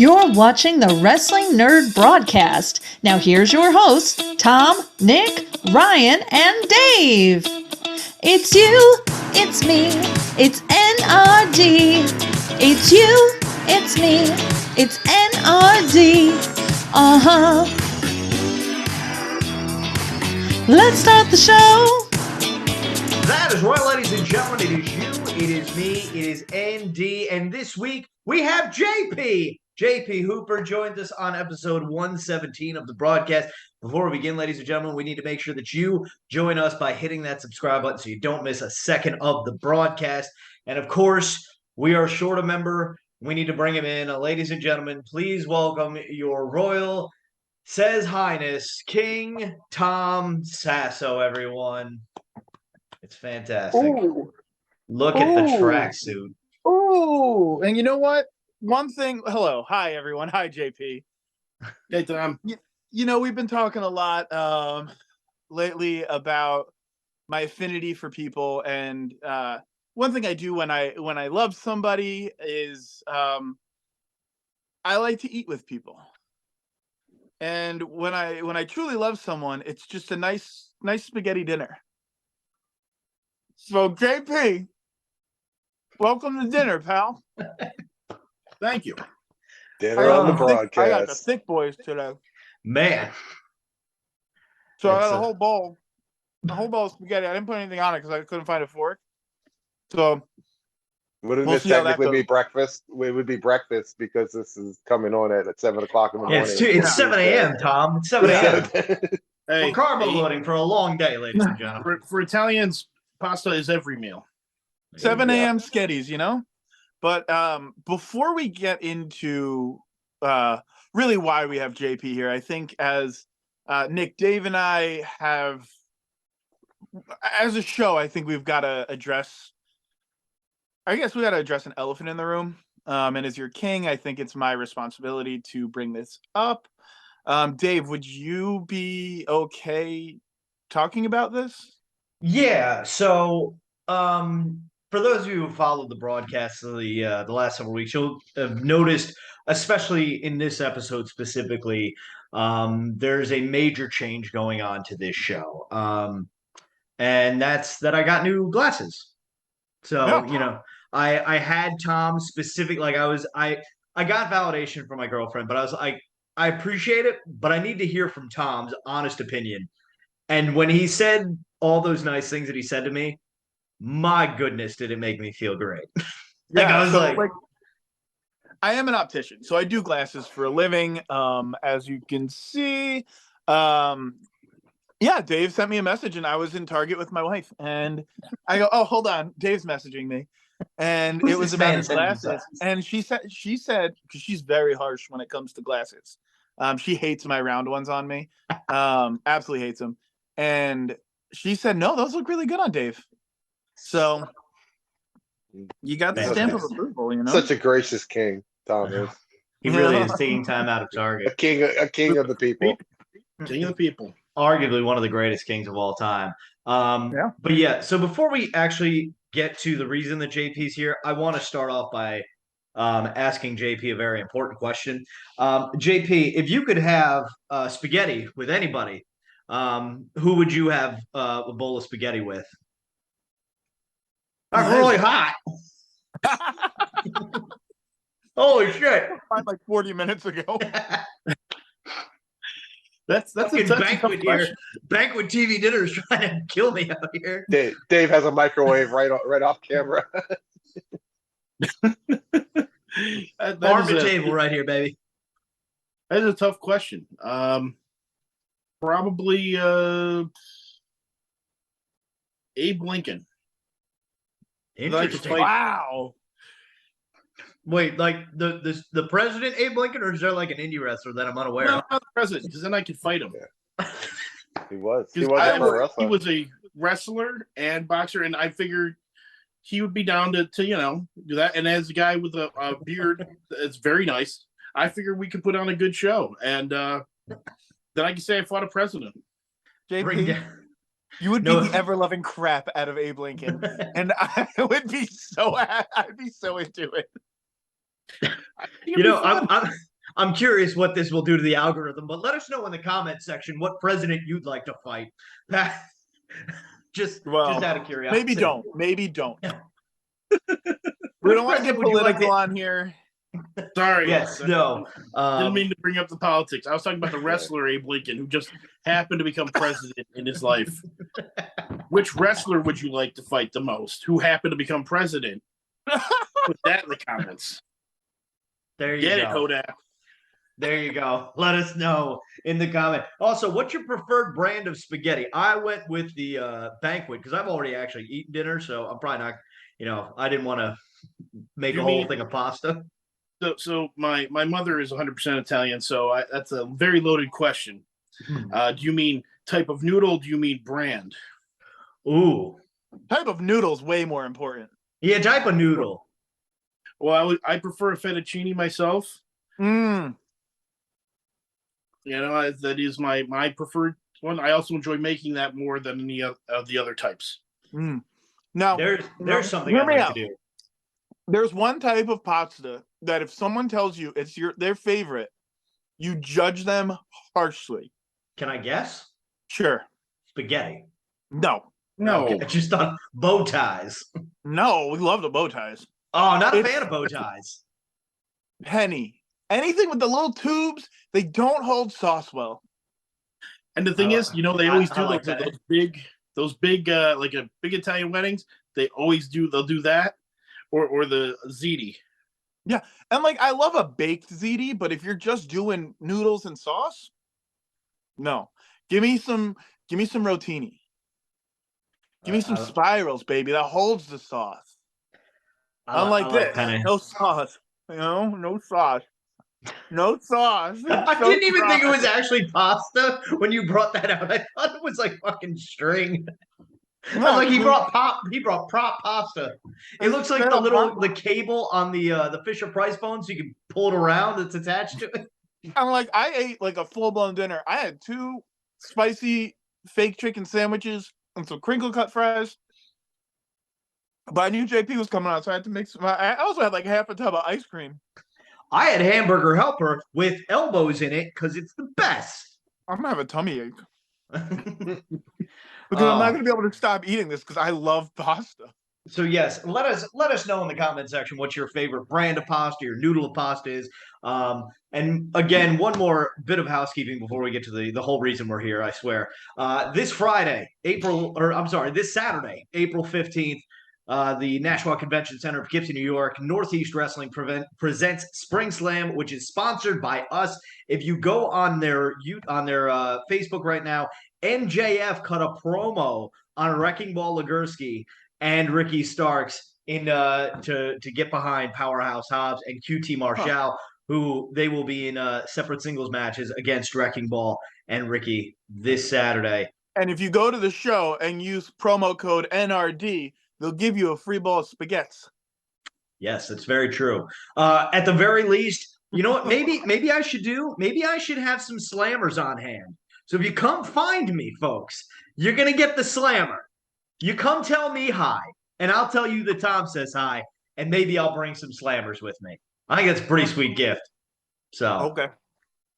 You're watching the Wrestling N.R.D. Broadcast. Now here's your hosts, Tom, Nick, Ryan, and Dave. It's you, it's me, it's N.R.D. It's you, it's me, it's N.R.D. Uh-huh. Let's start the show. That is right, ladies and gentlemen. It is you, it is me, it is ND, and this week we have JP. JP Hooper joins us on episode 117 of the broadcast. Before we begin, ladies and gentlemen, we need to make sure that you join us by hitting that subscribe button so you don't miss a second of the broadcast. And of course, we are short a member. We need to bring him in. Ladies and gentlemen, please welcome your royal, says highness, King Tom Sasso, everyone. It's fantastic. Ooh. Look at the tracksuit. Ooh, and you know what? One thing. Hello, hi everyone. Hi JP. Hey Tom. You know we've been talking a lot lately about my affinity for people, and one thing I do when I love somebody is I like to eat with people, and when I truly love someone, it's just a nice spaghetti dinner. So JP, welcome to dinner, pal. Thank you. Dinner on the broadcast. I got the thick boys today. Man. So I had a whole bowl of spaghetti. I didn't put anything on it because I couldn't find a fork. So Wouldn't we'll this see how that technically be goes. breakfast? It would be breakfast because this is coming on at 7 o'clock in the Yeah, morning. it's 7 a.m., Tom. It's 7 a.m. We're carbo loading for a long day, ladies and gentlemen. For Italians, pasta is every meal. 7 a.m. sketties, you know? But before we get into really why we have JP here, I think as Nick, Dave, and I have, as a show, I think we've got to address, an elephant in the room. And as your king, I think it's my responsibility to bring this up. Dave, would you be okay talking about this? Yeah, so for those of you who followed the broadcast of the last several weeks, you'll have noticed, especially in this episode specifically, there's a major change going on to this show. And that's that I got new glasses. So, you know, I had Tom specific, like I got validation from my girlfriend, but I was like, I appreciate it, but I need to hear from Tom's honest opinion. And when he said all those nice things that he said to me, my goodness, did it make me feel great. I was like, I am an optician, so I do glasses for a living. As you can see, Dave sent me a message, and I was in Target with my wife, and I go, "Oh, hold on, Dave's messaging me," and it was about his glasses. And she said, because she's very harsh when it comes to glasses. She hates my round ones on me, absolutely hates them. And she said, "No, those look really good on Dave." So you got the stamp of approval, you know. Such a gracious king, Tom is. He really is taking time out of Target. A king of the people. King of the people. Arguably one of the greatest kings of all time. But yeah, so before we actually get to the reason that JP's here, I want to start off by asking JP a very important question. JP, if you could have spaghetti with anybody, who would you have a bowl of spaghetti with? That's really hot. Holy shit! Like 40 minutes ago. That's a banquet here. Banquet TV dinner is trying to kill me out here. Dave has a microwave right off camera. Market table right here, baby. That is a tough question. Probably Abe Lincoln. Interesting. Wow. Wait, like the president Abe Lincoln, or is there like an indie wrestler that I'm unaware of? No, not the president, because then I could fight him. He was a wrestler. He was a wrestler and boxer, and I figured he would be down to do that. And as a guy with a beard that's very nice, I figured we could put on a good show. And then I could say I fought a president. JP, you would be the ever-loving crap out of Abe Lincoln, and I'd be so into it. You know, I'm curious what this will do to the algorithm, but let us know in the comment section what president you'd like to fight. just out of curiosity. Maybe don't. Yeah. We don't want to get would you like political on here. Sorry. Yes, no. Didn't mean to bring up the politics. I was talking about the wrestler Abe Lincoln, who just happened to become president in his life. Which wrestler would you like to fight the most? Who happened to become president? Put that in the comments. There you Get go. it, Hodak. There you go. Let us know in the comment. Also, what's your preferred brand of spaghetti? I went with the banquet because I've already actually eaten dinner, so I'm probably not. I didn't want to make a whole thing of pasta. So my mother is 100% Italian, so that's a very loaded question. Do you mean type of noodle? Do you mean brand? Ooh, type of noodle's way more important. Yeah, type of noodle. Well, I prefer a fettuccine myself. Mm. That is my preferred one. I also enjoy making that more than any of the other types. Mm. Now, there's something I'd like to do. There's one type of pasta that if someone tells you it's their favorite, you judge them harshly. Can I guess? Sure. Spaghetti. No. Okay. I just thought bow ties. No, we love the bow ties. Oh, not a fan of bow ties. Penny. Anything with the little tubes, they don't hold sauce well. And the thing is, they always do like those big like a big Italian weddings. They'll do that. Or the ziti. Yeah, and I love a baked ziti, but if you're just doing noodles and sauce, no. Give me some rotini. Give me some spirals, baby. That holds the sauce. Unlike this, penne. no sauce. No sauce. No sauce. I didn't even think it was actually pasta when you brought that out. I thought it was like fucking string. No, I was like, he brought prop pasta. It looks like the cable on the Fisher Price phone, so you can pull it around. That's attached to it. I ate like a full blown dinner. I had 2 spicy fake chicken sandwiches and some crinkle cut fries. But I knew JP was coming out, so I had to make some. I also had like half a tub of ice cream. I had hamburger helper with elbows in it because it's the best. I'm gonna have a tummy ache. Because I'm not going to be able to stop eating this because I love pasta. So yes, let us know in the comment section what your favorite brand of pasta, your noodle of pasta is. And again, one more bit of housekeeping before we get to the whole reason we're here. I swear. This Saturday, April 15th. The Nashua Convention Center of Poughkeepsie, New York, Northeast Wrestling presents Spring Slam, which is sponsored by us. If you go on their Facebook right now, NJF cut a promo on Wrecking Ball Legursky and Ricky Starks to get behind Powerhouse Hobbs and QT Marshall, who they will be in separate singles matches against Wrecking Ball and Ricky this Saturday. And if you go to the show and use promo code NRD, they'll give you a free bowl of spaghetti. Yes, that's very true. At the very least, you know what? Maybe I should do. Maybe I should have some slammers on hand. So if you come find me, folks, you're gonna get the slammer. You come tell me hi, and I'll tell you that Tom says hi, and maybe I'll bring some slammers with me. I think that's a pretty sweet gift. So okay.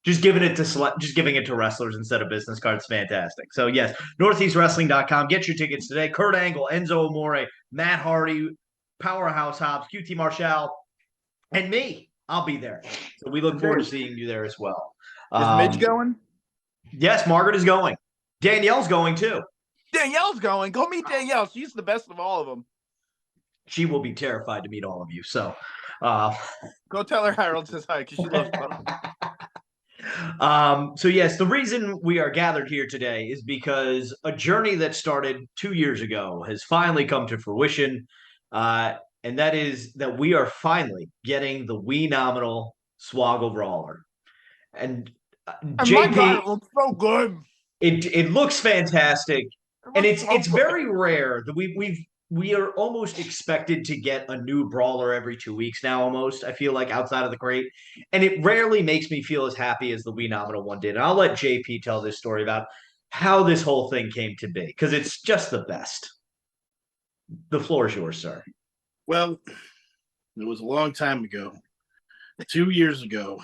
Just giving it to wrestlers instead of business cards, fantastic. So yes, northeastwrestling.com. Get your tickets today. Kurt Angle, Enzo Amore, Matt Hardy, Powerhouse Hobbs, QT Marshall, and me. I'll be there. So we look forward to seeing you there as well. Is Midge going? Yes, Margaret is going. Danielle's going too. Danielle's going. Go meet Danielle. She's the best of all of them. She will be terrified to meet all of you. So go tell her Harold says hi because she loves fun. So yes, the reason we are gathered here today is because a journey that started 2 years ago has finally come to fruition. And that is that we are finally getting the Wee-nomenal Swoggle Brawler. And JP, my God, it looks so good. It looks fantastic. And it's very rare that we are almost expected to get a new brawler every 2 weeks now, almost, I feel like, outside of the crate. And it rarely makes me feel as happy as the Wee-nomenal one did. And I'll let JP tell this story about how this whole thing came to be, because it's just the best. The floor is yours, sir. Well, it was a long time ago, 2 years ago,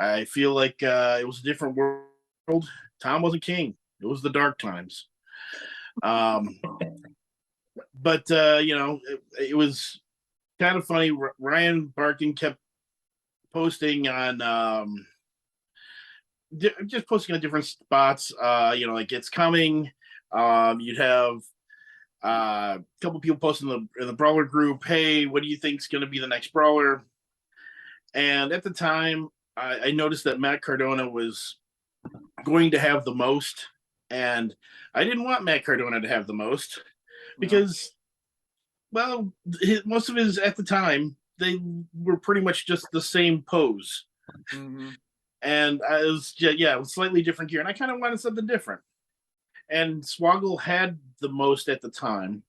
I feel like it was a different world. Tom wasn't king. It was the dark times. But it was kind of funny. Ryan Barkin kept posting on just posting on different spots. Like it's coming. You'd have a couple people posting in the Brawler group, hey, what do you think is going to be the next Brawler? And at the time, I noticed that Matt Cardona was going to have the most, and I didn't want Matt Cardona to have the most because, well, most of his at the time, they were pretty much just the same pose. Mm-hmm. And it was slightly different gear, and I kind of wanted something different. And Swoggle had the most at the time,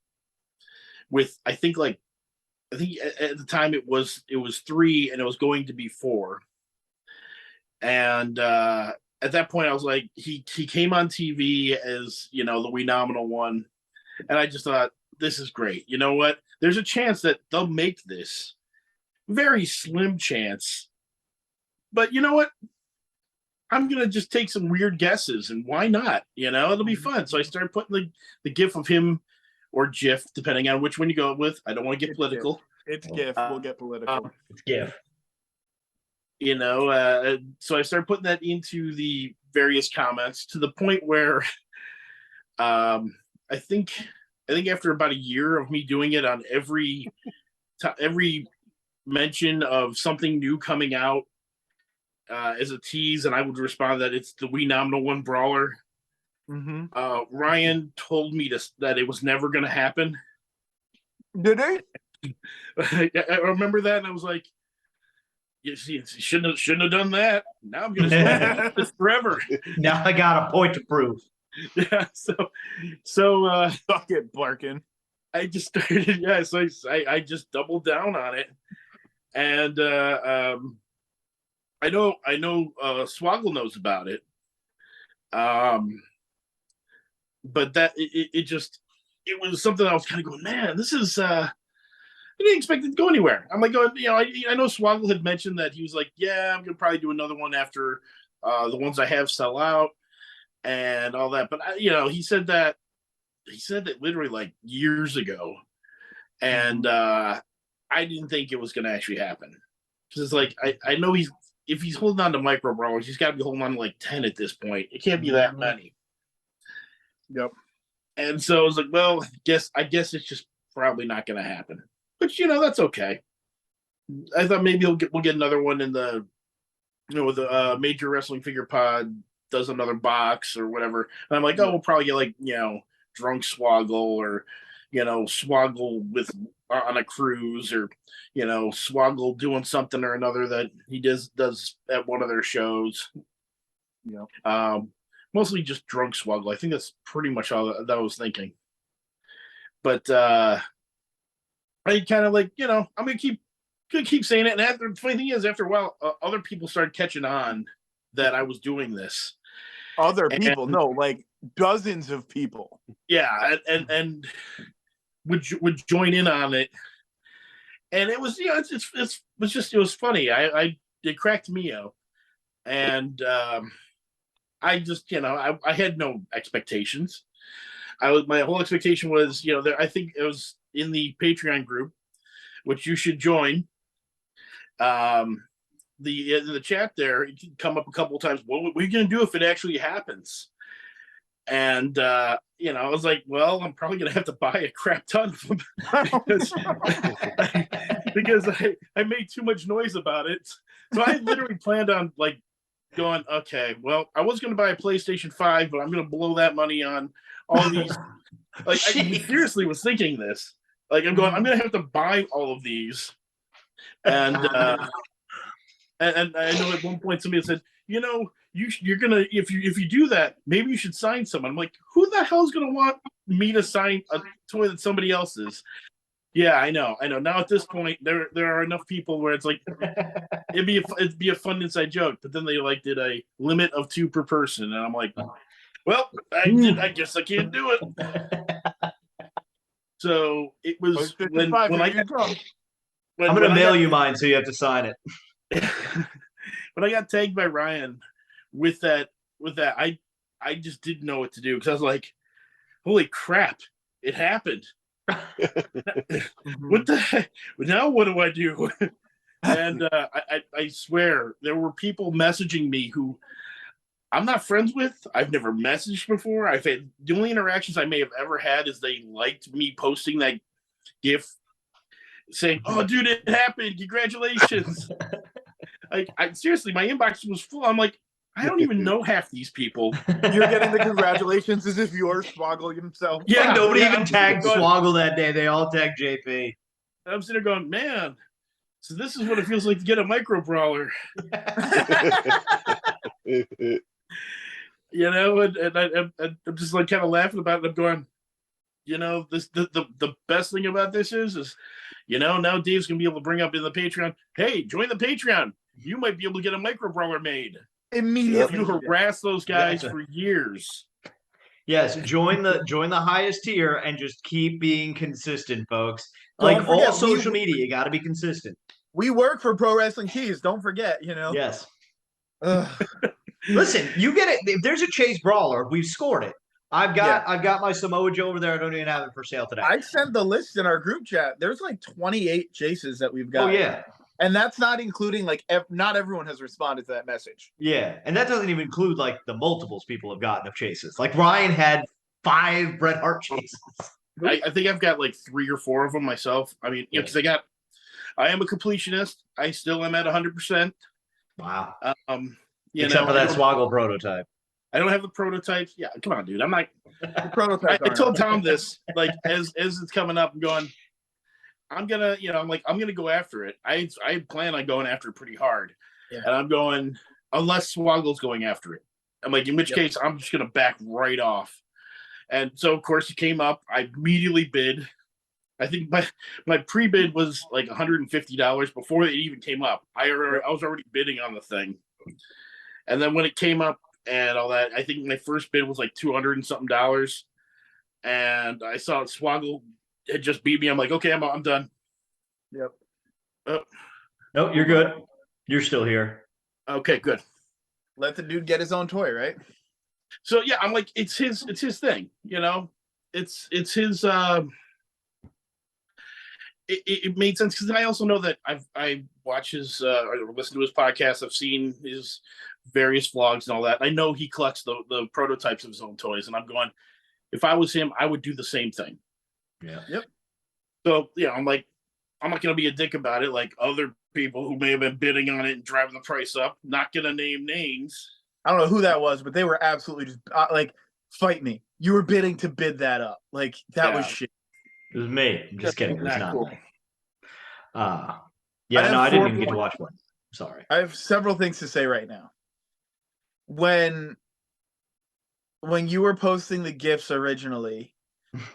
with I think at the time it was 3, and it was going to be 4. And at that point, I was like, he came on TV as the Wee-nomenal one, and I just thought, this is great. You know what? There's a chance that they'll make this. Very slim chance. But you know what? I'm going to just take some weird guesses, and why not? It'll be fun. So I started putting the GIF of him, or GIF, depending on which one you go with. I don't want to get political. It's GIF. We'll get political. It's GIF. So I started putting that into the various comments to the point where I think after about a year of me doing it on every mention of something new coming out, as a tease, and I would respond that it's the Wee-nomenal one Brawler. Mm-hmm. Ryan told me that it was never going to happen. Did he? I remember that, and I was like, "You see, shouldn't have done that." Now I'm going to this forever. Now I got a point to prove. Yeah. So fuck it, Barkin. I just started. Yeah. So I just doubled down on it, and I know Swoggle knows about it. But that it was something I was kind of going, man, this is I didn't expect it to go anywhere. I'm like, I know Swoggle had mentioned that he was like, yeah, I'm gonna probably do another one after the ones I have sell out and all that. But he said that literally like years ago, and I didn't think it was gonna actually happen. Because it's like I know if he's holding on to micro brawlers, he's got to be holding on to like 10 at this point. It can't be that many. Yep. And so I was like, well, I guess it's just probably not going to happen. But that's okay. I thought maybe we'll get another one in the the Major Wrestling Figure Pod does another box or whatever. And I'm like, oh, we'll probably get like Drunk Swoggle or Swoggle with on a cruise, or Swoggle doing something or another that he does at one of their shows. Mostly just Drunk Swoggle. I think that's pretty much all that I was thinking. But I kind of like I'm gonna keep saying it. And the funny thing is, after a while, other people started catching on that I was doing this. Other people, no, like dozens of people. Yeah, and would join in on it, and it was it was funny. It cracked me out, and I just I had no expectations. My whole expectation was I think it was in the Patreon group, which you should join. The chat there, it can come up a couple of times. What are you going to do if it actually happens? And I was like, well, I'm probably gonna have to buy a crap ton of them because I made too much noise about it. So I literally planned on like going, okay, well, I was gonna buy a PlayStation 5, but I'm gonna blow that money on all these. Like I seriously was thinking this. Like I'm gonna have to buy all of these. And and I know at one point somebody said, you're gonna if you do that, maybe you should sign someone. I'm like, who the hell is gonna want me to sign a toy that somebody else's? Yeah, I know. Now at this point, there are enough people where it's like it'd be a fun inside joke, but then they like did a limit of 2 per person, and I'm like, well, I guess I can't do it. So it was when I'm gonna mail you mine, so you have to sign it. when I got tagged by Ryan with that, I just didn't know what to do because I was like, holy crap, it happened. What the heck? Now what do I do? And I swear there were people messaging me who I'm not friends with. I've never messaged before. I've had the only interactions I may have ever had is they liked me posting that GIF saying, "Oh, dude, it happened! Congratulations!" I seriously, my inbox was full. I'm like, I don't even know half these people. You're getting the congratulations as if you're Swoggle himself. Yeah, like nobody even I'm tagged going, Swoggle that day. They all tagged JP. I'm sitting there going, man, so this is what it feels like to get a micro brawler. You know, and I'm just like kind of laughing about it. I'm going, you know, this the best thing about this is, you know, now Dave's gonna be able to bring up in the Patreon, hey, join the Patreon. You might be able to get a micro brawler made. Immediately. You harass those guys for years. Yes, join the highest tier and just keep being consistent, folks. Don't Like forget, all social media, you got to be consistent. We work for Pro Wrestling Tees. Don't forget, you know. Yes. Ugh. Listen, you get it. If there's a Chase Brawler, we've scored it. I've got my Samoa Joe over there. I don't even have it for sale today. I sent the list in our group chat. There's like 28 chases that we've got. Oh yeah. And that's not including like not everyone has responded to that message. Yeah, and that doesn't even include like the multiples people have gotten of chases. Like Ryan had 5 Bret Hart chases. I think I've got like 3 or 4 of them myself. I mean, because I am a completionist. I still am at 100%. Wow. Except for that Swoggle prototype. I don't have the prototypes. Yeah, come on, dude. I'm not. The prototype. I told Tom this like as it's coming up. I'm going. I'm gonna, you know, I'm gonna go after it. I plan on going after it pretty hard, and I'm going unless Swoggle's going after it. I'm like, in which case, I'm just gonna back right off. And so, of course, it came up. I immediately bid. I think my pre-bid was like $150 before it even came up. I was already bidding on the thing, and then when it came up and all that, I think my first bid was like $200 and something, and I saw Swoggle had just beat me. I'm like, okay, I'm done. Yep. No, you're good. You're still here. Okay, good. Let the dude get his own toy, right? So yeah, I'm like, it's his thing, you know. It's his. It made sense because I also know that I watch his or listen to his podcast. I've seen his various vlogs and all that. I know he collects the prototypes of his own toys, and I'm going, if I was him, I would do the same thing. Yeah. Yep. So yeah, I'm like, I'm not gonna be a dick about it, like other people who may have been bidding on it and driving the price up. Not gonna name names. I don't know who that was, but they were absolutely just like, fight me. You were bidding to bid that up. Like that was shit. It was me. I'm just kidding. It was not cool. me. I didn't even get to watch one. Sorry. I have several things to say right now. When you were posting the GIFs originally,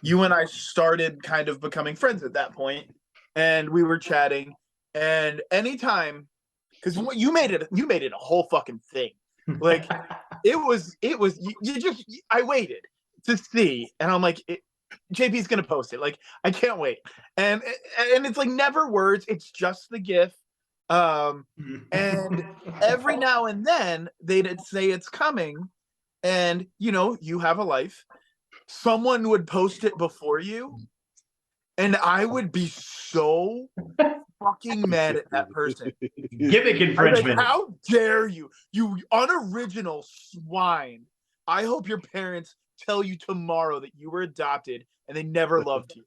you and I started kind of becoming friends at that point, and we were chatting. And anytime, because you made it a whole fucking thing. Like it was I waited to see, and I'm like, JP's gonna post it. Like I can't wait, and it's like never words. It's just the GIF. And every now and then they'd say it's coming, and you know you have a life. Someone would post it before you, and I would be so fucking mad at that person. Gimmick infringement. Like, how dare you, you unoriginal swine. I hope your parents tell you tomorrow that you were adopted and they never loved you.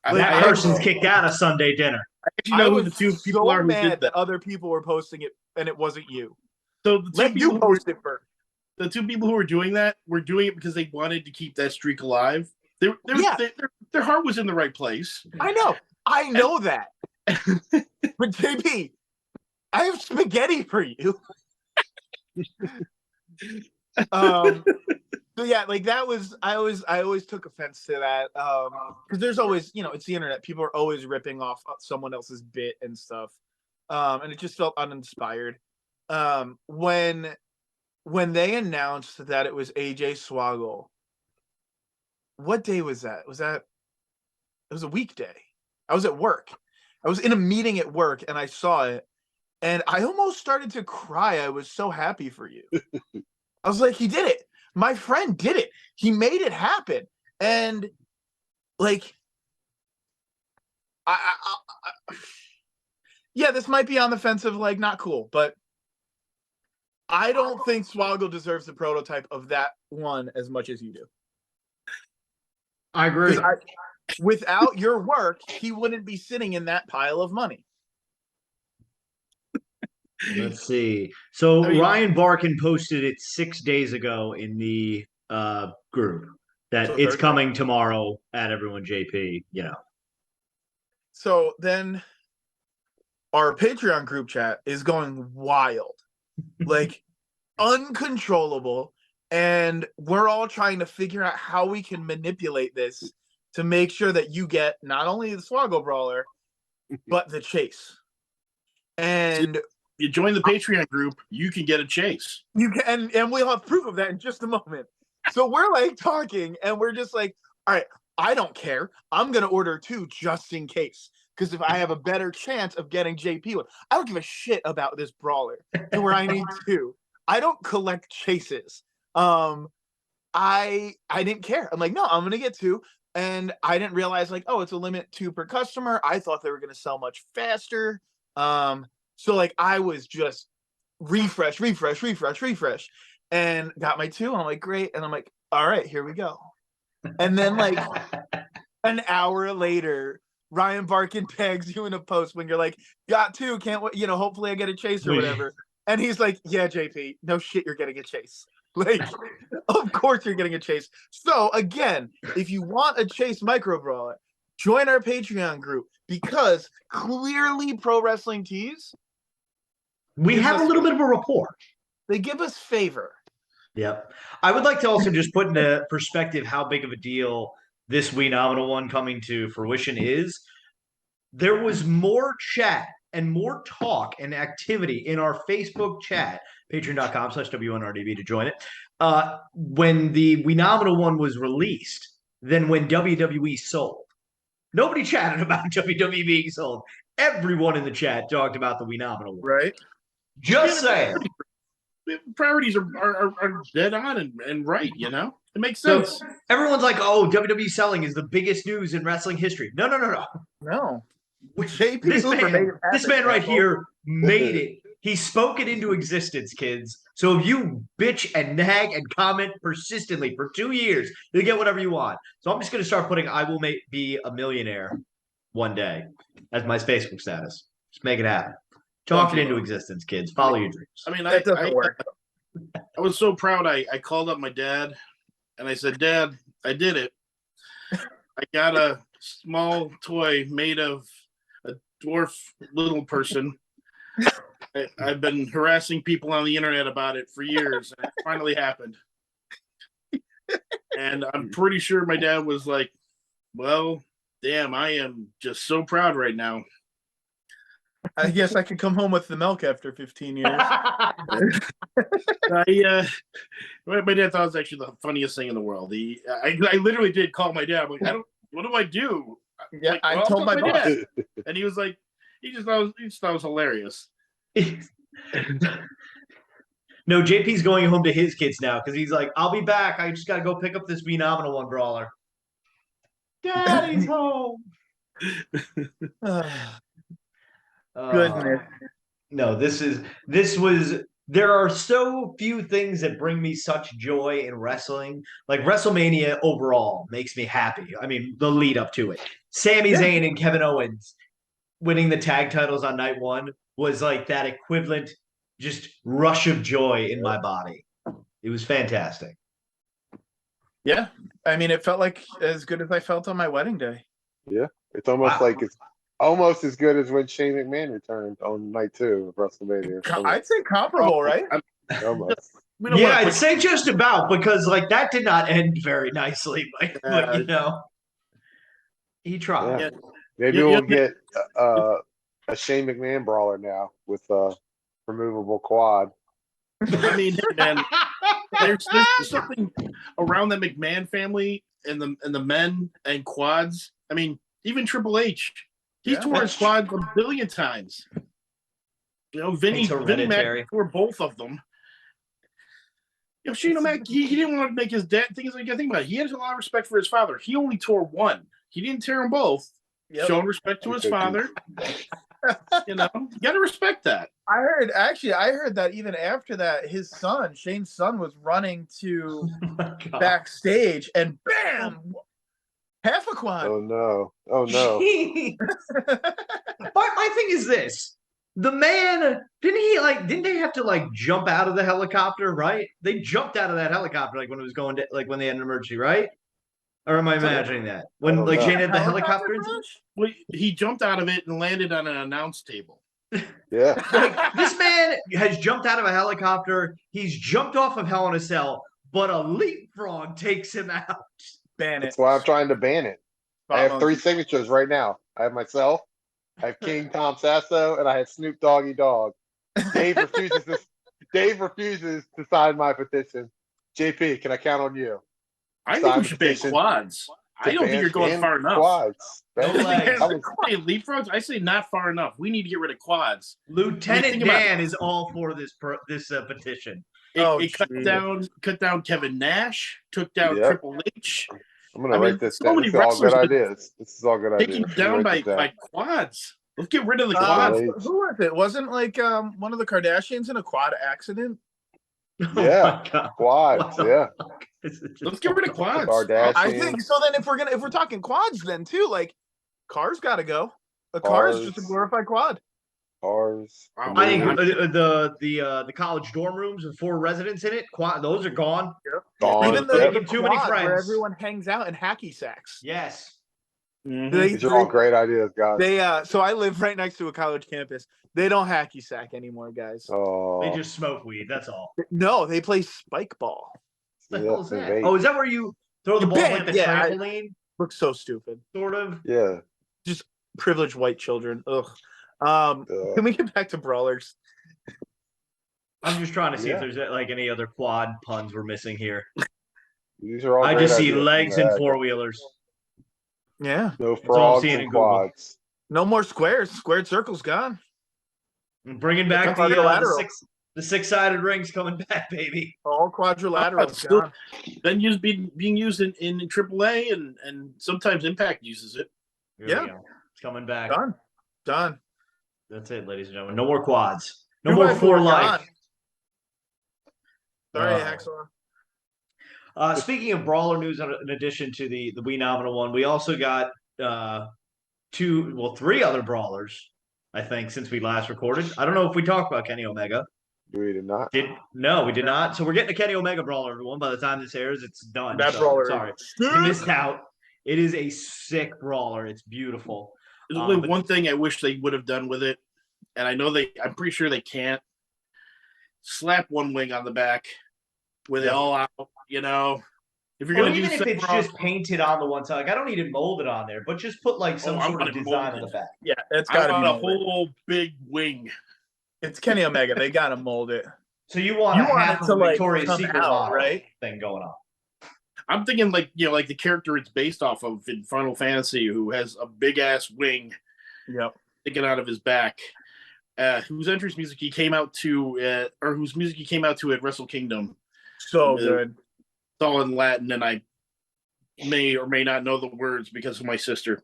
That person's kicked out of Sunday dinner. You know who the two people are who did that other people were posting it and it wasn't you. So the Let you post it first. The 2 people who were doing that were doing it because they wanted to keep that streak alive. Their heart was in the right place. I know that. But JP, I have spaghetti for you. So yeah, like that was I always took offense to that. Because there's always, you know, it's the internet. People are always ripping off someone else's bit and stuff. And it just felt uninspired. When they announced that it was AJ Swoggle, what day was that? It was a weekday. I was at work. I was in a meeting at work and I saw it, And I almost started to cry. I was so happy for you. I was like, he did it. My friend did it. He made it happen. And like, yeah, this might be on the fence of like not cool, but I don't think Swoggle deserves the prototype of that one as much as you do. I agree. Without your work, he wouldn't be sitting in that pile of money. Let's see. So I mean, Ryan Barkin posted it 6 days ago in the group that So it's Thursday. coming tomorrow at Everyone JP. You know. So then our Patreon group chat is going wild, like uncontrollable. And we're all trying to figure out how we can manipulate this to make sure that you get not only the Swoggle Brawler, but the chase. And you join the Patreon group, you can get a chase. you can, and we'll have proof of that in just a moment. So we're like talking, and we're just like, all right, I don't care. I'm gonna order 2 just in case. Because if I have a better chance of getting JP one, I don't give a shit about this brawler to where I need 2. I don't collect chases. I didn't care. I'm like, no, I'm gonna get 2. And I didn't realize like, oh, it's a limit 2 per customer. I thought they were gonna sell much faster. So like I was just refresh, and got my 2. And I'm like, great. And I'm like, all right, here we go. And then like an hour later, Ryan Barkin tags you in a post when you're like, got 2, can't wait, hopefully I get a chase or whatever. And he's like, yeah, JP, no shit, you're getting a chase. Like, of course you're getting a chase. So again, if you want a chase micro brawler, join our Patreon group, because clearly Pro Wrestling Tees, We have a little bit of a rapport. they give us favor. Yep. I would like to also just put into perspective how big of a deal this Wee-nomenal one coming to fruition is. There was more chat and more talk and activity in our Facebook chat, patreon.com/WNRDB to join it, when the Wee-nomenal one was released than when WWE sold. Nobody chatted about WWE being sold. Everyone in the chat talked about the Wee-nomenal one. Right? Just saying. Priorities are dead on and right, It makes sense. So everyone's like, oh, WWE selling is the biggest news in wrestling history. No. No. JP This Hooper made man, it happen, this man right asshole. here made it. He spoke it into existence, kids. So if you bitch and nag and comment persistently for 2 years, you'll get whatever you want. So I'm just going to start putting I will be a millionaire one day as my Facebook status. Just make it happen. Talk it into existence, kids. Follow your dreams. I mean, That doesn't work. I was so proud. I called up my dad and I said, Dad, I did it. I got a small toy made of a dwarf little person. I've been harassing people on the internet about it for years, and it finally happened. And I'm pretty sure my dad was like, well, damn, I am just so proud right now. I guess I could come home with the milk after 15 years. My dad thought it was actually the funniest thing in the world. I literally did call my dad. I'm like, what do I do? Yeah, like, I well, told my boss. dad. And he was like, he just thought it was hilarious. No, JP's going home to his kids now because he's like, I'll be back. I just got to go pick up this Wee-nomenal one brawler. Daddy's home. Goodness. No, there are so few things that bring me such joy in wrestling. Like WrestleMania overall makes me happy. I mean, the lead up to it. Sami Zayn and Kevin Owens winning the tag titles on night 1 was like that equivalent just rush of joy in my body. It was fantastic. Yeah. I mean, it felt like as good as I felt on my wedding day. Yeah. It's almost like it's almost as good as when Shane McMahon returned on night 2 of WrestleMania. I'd say comparable, right? Almost. Yeah, I'd say just about, because like that did not end very nicely. Like he tried. Yeah. Maybe we'll get a Shane McMahon brawler now with a removable quad. I mean, man, there's something around the McMahon family and the men and quads. I mean, even Triple H, he's torn his quad a billion times. Vinny hereditary. Mac tore both of them. Shane O'Mac, he didn't want to make his dad. Things like I think about it. He had a lot of respect for his father. He only tore one. He didn't tear them both. Yep. Showing respect to his father. You got to respect that. I heard that even after that, his son, Shane's son, was running to backstage and bam, half a quad. Oh no! But my thing is this: the man didn't they have to jump out of the helicopter? Right? They jumped out of that helicopter when it was going to when they had an emergency, right? Or am I imagining that when Shane had the helicopter? Well, he jumped out of it and landed on an announce table. Yeah. This man has jumped out of a helicopter. He's jumped off of Hell in a Cell, but a leapfrog takes him out. Ban it. That's why I'm trying to ban it. I have 3 signatures right now. I have myself, I have King Tom Sasso, and I have Snoop Doggy Dogg. Dave refuses to sign my petition. JP, can I count on you? I think we should ban quads. I don't think you're going far enough. Quads. Leapfrogs? I say not far enough. We need to get rid of quads. Lieutenant Dan is all for this petition. It cut down Kevin Nash, took down Triple H. I'm gonna write this down. This is all good ideas. This is all good ideas. Taken down by quads. Let's get rid of the quads. Who was it? Wasn't one of the Kardashians in a quad accident? Yeah, quads. Yeah. Let's get rid of quads. I think so. Then if we're talking quads, then too, cars got to go. A car is just a glorified quad. Cars. I think the college dorm rooms with 4 residents in it, those are gone. Yep. Gone. Even the too many friends where everyone hangs out in hacky sacks. Yes. Mm-hmm. These are all great ideas, guys. So I live right next to a college campus. They don't hacky sack anymore, guys. Oh. They just smoke weed. That's all. No, they play spike ball. What the hell is that? Oh, is that where you throw the ball like the trampoline? Looks so stupid. Sort of. Yeah. Just privileged white children. Ugh. Can we get back to brawlers? I'm just trying to see if there's any other quad puns we're missing here. These are all. I just see legs and 4-wheelers. Yeah. No frogs and quads. No more squares. Squared circles gone. I'm bringing back the 6-sided rings coming back, baby. All quadrilaterals gone. Then being used in AAA and sometimes Impact uses it. It's coming back. Done. That's it, ladies and gentlemen. No more quads. No more 4 life. Sorry, Hacksaw. Speaking of brawler news, in addition to the Wee-nomenal one, we also got 3 other brawlers, I think, since we last recorded. I don't know if we talked about Kenny Omega. We did not. No, we did not. So we're getting a Kenny Omega brawler, everyone. By the time this airs, it's done. That brawler. Sorry. You missed out. It is a sick brawler. It's beautiful. There's only one thing I wish they would have done with it, and I'm pretty sure they can't. Slap one wing on the back with it all out, If you're gonna do even if it's just painted on the one side, I don't need it molded on there, but just put some sort of design on the back. Yeah, it's got to be a whole big wing. It's Kenny Omega. They got to mold it. So you want it to Victoria's Secret model, right? Thing going on. I'm thinking like the character it's based off of in Final Fantasy, who has a big ass wing, sticking out of his back, whose entrance music he came out to, or whose music he came out to at Wrestle Kingdom. So good. It's all in Latin, and I may or may not know the words because of my sister.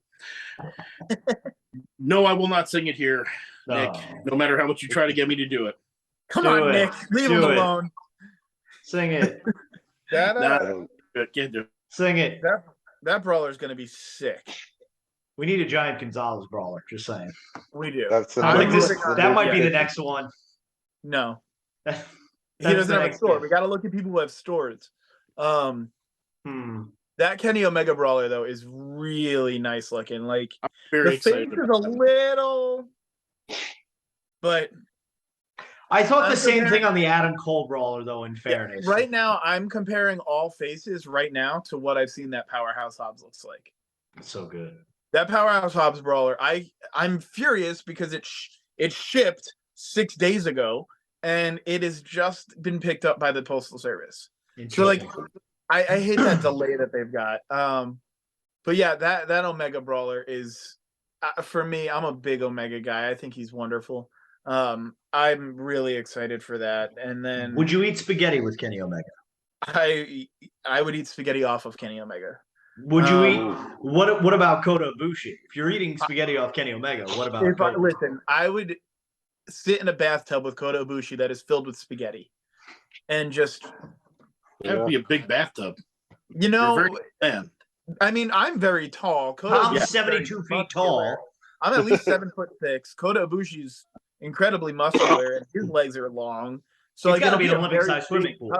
No, I will not sing it here, Nick. No matter how much you try to get me to do it. Come on, Nick. Leave him alone. Sing it. Can't do it. Sing it. That brawler is going to be sick. We need a giant Gonzalez brawler. Just saying. We do. That might be the next one. No. He doesn't have a store. We got to look at people who have stores. That Kenny Omega brawler though is really nice looking. Like I'm very excited. The face is a little, but I thought the same thing on the Adam Cole brawler though. In fairness, right now I'm comparing all faces right now to what I've seen that Powerhouse Hobbs looks like. It's so good. That Powerhouse Hobbs brawler, I'm furious because it shipped 6 days ago and it has just been picked up by the Postal Service. So like. I hate that delay that they've got. But yeah, that Omega brawler is for me. I'm a big Omega guy. I think he's wonderful. I'm really excited for that. And then Would you eat spaghetti with Kenny Omega? I would eat spaghetti off of Kenny Omega. Would you eat what about Kota Ibushi? If you're eating spaghetti off Kenny Omega, what about listen, I would sit in a bathtub with Kota Ibushi that is filled with spaghetti and just that'd be a big bathtub. You know, man. I mean, I'm very tall. I'm 72 feet tall. I'm at least 7'6". Kota Ibushi's incredibly muscular and his legs are long. So it's gotta be an Olympic-sized swimming pool.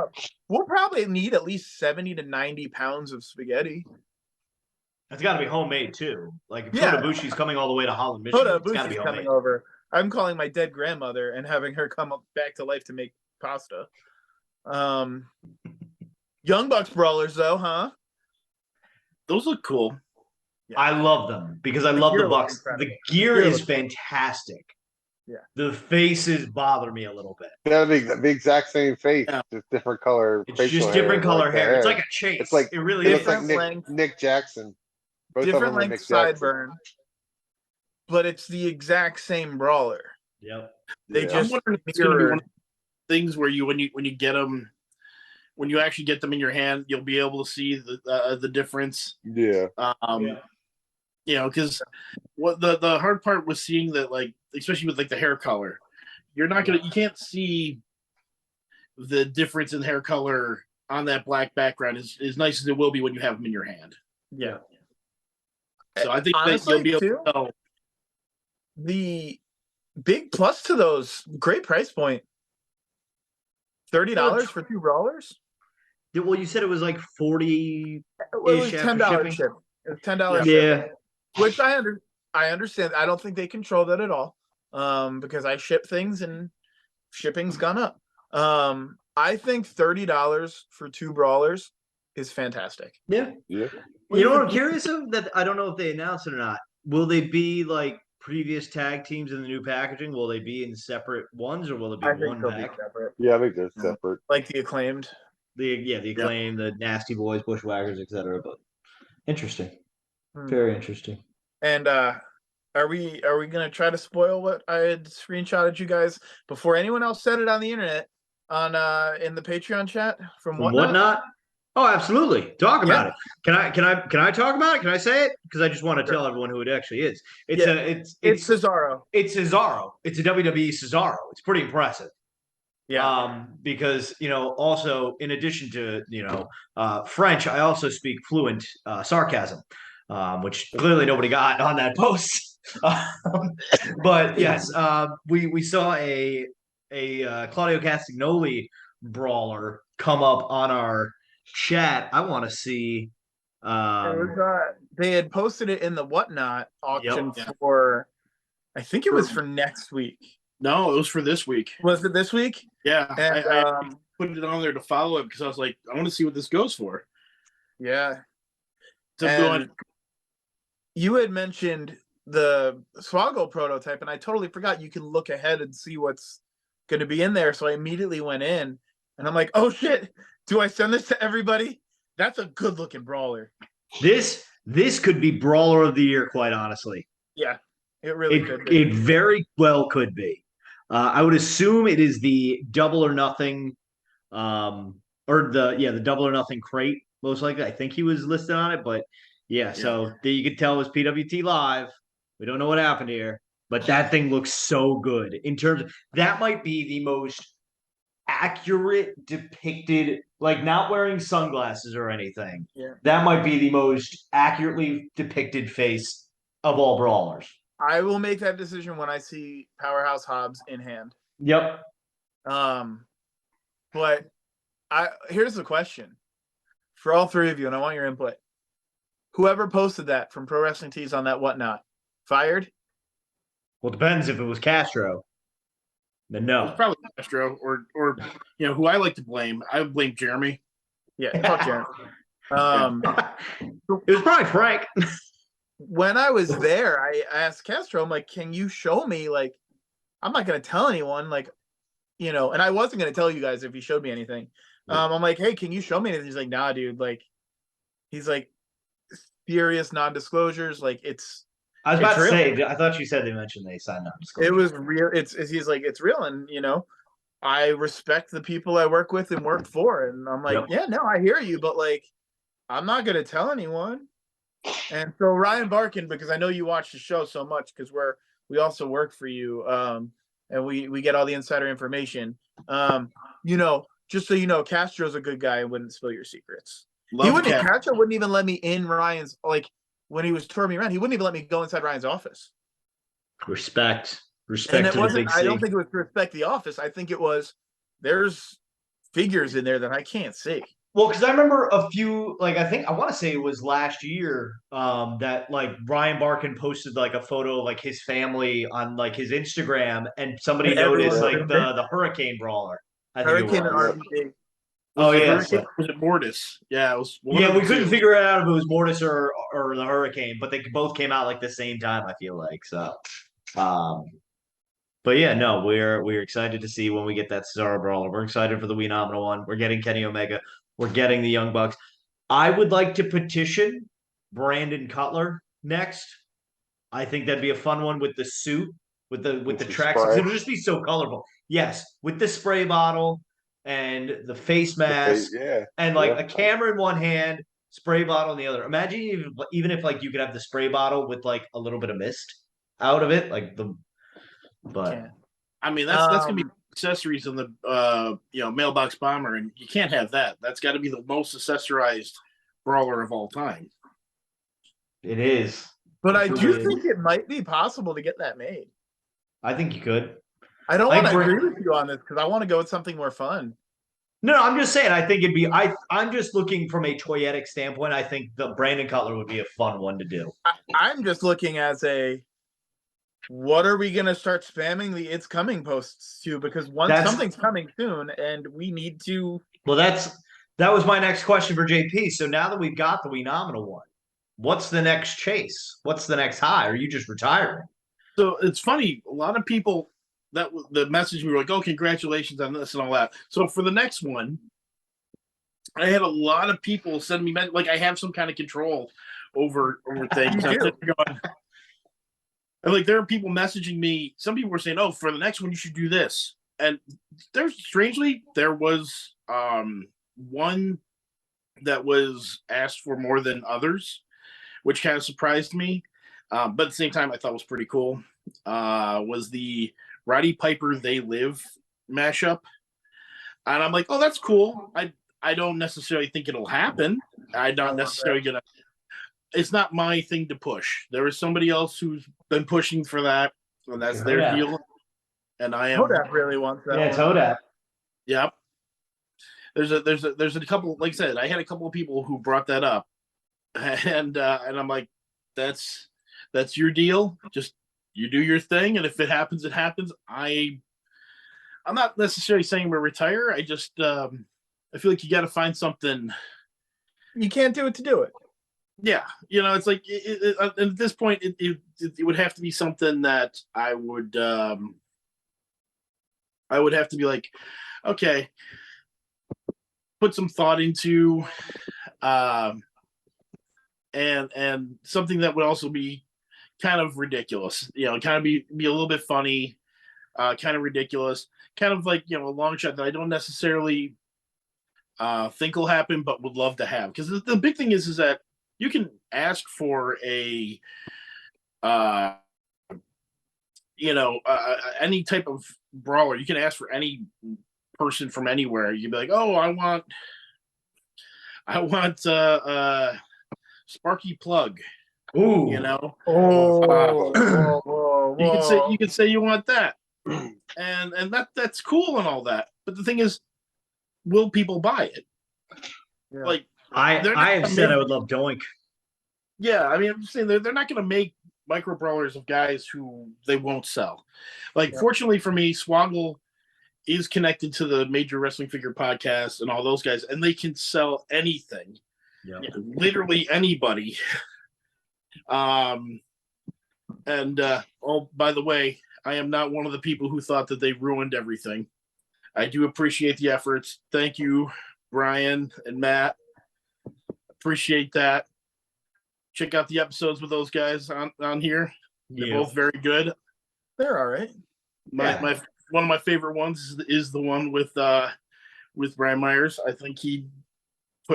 We'll probably need at least 70 to 90 pounds of spaghetti. That's got to be homemade too. Like if Kota Ibushi's coming all the way to Holland, Michigan, Kota it's got to be Ibushi's homemade. coming over. I'm calling my dead grandmother and having her come up back to life to make pasta. Young Bucks brawlers though, huh? Those look cool. Yeah. I love them because I love the Bucks. The gear is fantastic. Yeah. The faces bother me a little bit. Yeah, the exact same face, just different color. It's just different color hair. It's like a chase. It's like it really looks is. like Nick Jackson. Both different length sideburn, but it's the exact same brawler. Yep. They just I'm wondering if it's going to be one of the things where when you get them, when you actually get them in your hand, you'll be able to see the difference. Yeah. You know, because what the hard part was seeing that, like, especially with like the hair color, you can't see the difference in hair color on that black background as nice as it will be when you have them in your hand. Yeah. So I think honestly, that you'll be able to tell. The big plus to those, great price point. $30 for 2 brawlers? Yeah, well, you said it was like 40. It was $10 shipping. It was $10 shipping. Which I understand. I don't think they control that at all. Because I ship things and shipping's gone up. I think $30 for 2 brawlers is fantastic. Yeah. Yeah. You know what I'm curious of? That I don't know if they announced it or not. Will they be like previous tag teams in the new packaging? Will they be in separate ones, or will it be one pack? Yeah, I think they're separate. Like the Acclaimed. The Acclaimed, the Nasty Boys, Bushwhackers, etc. But interesting. Very interesting. And are we gonna try to spoil what I had screenshotted you guys before anyone else said it on the internet on in the Patreon chat from Whatnot? Oh, absolutely. Talk about it. Can I talk about it? Can I say it? Because I just want to tell everyone who it actually is. It's Cesaro. It's Cesaro. It's a WWE Cesaro. It's pretty impressive. Yeah. Because also in addition to French, I also speak fluent sarcasm, which clearly nobody got on that post. But yes, we saw a Claudio Castagnoli brawler come up on our chat. I want to see. They had posted it in the Whatnot auction for, I think it was for next week. No, it was for this week. Was it this week? Yeah, and I put it on there to follow it because I was like, I want to see what this goes for. Yeah. You had mentioned the Swoggle prototype, and I totally forgot you can look ahead and see what's going to be in there. So I immediately went in, and I'm like, oh shit, do I send this to everybody? That's a good looking brawler. This could be Brawler of the Year, quite honestly. Yeah, it really could be. It very well could be. I would assume it is the Double or Nothing, or the Double or Nothing crate, most likely. I think he was listed on it, but so you could tell it was PWT Live. We don't know what happened here, but that thing looks so good. In terms of, that might be the most accurate depicted, like not wearing sunglasses or anything. Yeah. That might be the most accurately depicted face of all brawlers. I will make that decision when I see Powerhouse Hobbs in hand. Yep. But here's the question for all three of you, and I want your input. Whoever posted that from Pro Wrestling Tees on that Whatnot, fired? Well, it depends. If it was Castro, then no. It's probably Castro or who I like to blame. I would blame Jeremy. Yeah, fuck Jeremy. It was probably Frank. When I was there, I asked Castro, I'm like, can you show me, like, I'm not going to tell anyone, like, and I wasn't going to tell you guys if he showed me anything. I'm like, hey, can you show me anything? He's like, nah, dude. Like, he's like, serious non-disclosures. Like, it's I was about to real. say, I thought you said they mentioned they signed non-disclosure. It was real. He's like, it's real. And, I respect the people I work with and work for. And I'm like, yeah, no, I hear you. But like, I'm not going to tell anyone. And so Ryan Barkin, because I know you watch the show so much because we also work for you. And we get all the insider information. Just so you know, Castro's a good guy and wouldn't spill your secrets. Castro wouldn't even let me in Ryan's, like when he was touring me around, he wouldn't even let me go inside Ryan's office. Respect and it to wasn't, the big C. I don't think it was to respect the office. I think it was there's figures in there that I can't see. Well, because I remember a few, like I want to say it was last year, that like Ryan Barkin posted like a photo of like his family on like his Instagram, and somebody noticed like the Hurricane Brawler. I think Hurricane it was. NRD. Oh yeah, was it Mortis? Yeah, it was. Yeah, we couldn't figure it out if it was Mortis or the Hurricane, but they both came out like the same time. I feel like so. But yeah, no, we're excited to see when we get that Cesaro Brawler. We're excited for the Wee-nomenal one. We're getting Kenny Omega. We're getting the Young Bucks. I would like to petition Brandon Cutler next. I think that'd be a fun one with the suit, with the tracksuits. It'll just be so colorful. Yes, with the spray bottle and the face mask, and like a camera in one hand, spray bottle in the other. Imagine even if like you could have the spray bottle with like a little bit of mist out of it, like the. But I mean, that's gonna be accessories in the mailbox bomber, and you can't have that. That's got to be the most accessorized brawler of all time. It is, but I do think it might be possible to get that made. I think you could. I don't want to agree with you on this because I want to go with something more fun. No, I'm just saying. I think it'd be. I'm just looking from a toyetic standpoint. I think the Brandon Cutler would be a fun one to do. I'm just looking as a. What are we going to start spamming the "It's Coming" posts to? Because something's coming soon, and we need to. Well, that was my next question for JP. So now that we've got the Wee-nomenal one, what's the next chase? What's the next high? Are you just retiring? So it's funny. A lot of people that the message we were like, "Oh, congratulations on this and all that." So for the next one, I had a lot of people send me like I have some kind of control over things. And like there are people messaging me. Some people were saying, "Oh, for the next one, you should do this." And there was one that was asked for more than others, which kind of surprised me. But at the same time, I thought was pretty cool. Was the Roddy Piper They Live mashup, and I'm like, "Oh, that's cool." I don't necessarily think it'll happen. I'm not necessarily gonna. It's not my thing to push. There is somebody else who's been pushing for that, and that's their deal. And I am. Hodap really wants that. Yeah, it's Hodap. Yep. There's a couple. Like I said, I had a couple of people who brought that up, and I'm like, that's your deal. Just you do your thing, and if it happens, it happens. I'm not necessarily saying we're retire. I just I feel like you got to find something. You can't do it to do it. Yeah, it's like at this point, it would have to be something that I would have to be like, okay, put some thought into, and something that would also be kind of ridiculous, kind of be a little bit funny, kind of ridiculous, kind of like a long shot that I don't necessarily think will happen, but would love to have. Because the big thing is that you can ask for a, any type of brawler. You can ask for any person from anywhere. You'd be like, oh, I want Sparky Plug. Ooh, you could say you want that, and that's cool and all that. But the thing is, will people buy it? Yeah. Like. I have said I would love Doink. Yeah, I mean, I'm just saying they're not going to make micro brawlers of guys who they won't sell. Like, fortunately for me, Swoggle is connected to the Major Wrestling Figure Podcast and all those guys, and they can sell anything, literally anybody. And by the way, I am not one of the people who thought that they ruined everything. I do appreciate the efforts. Thank you, Brian and Matt. Appreciate that. check out the episodes with those guys on here. They're both very good. They're all right. My one of my favorite ones is the one with Brian Myers. I think he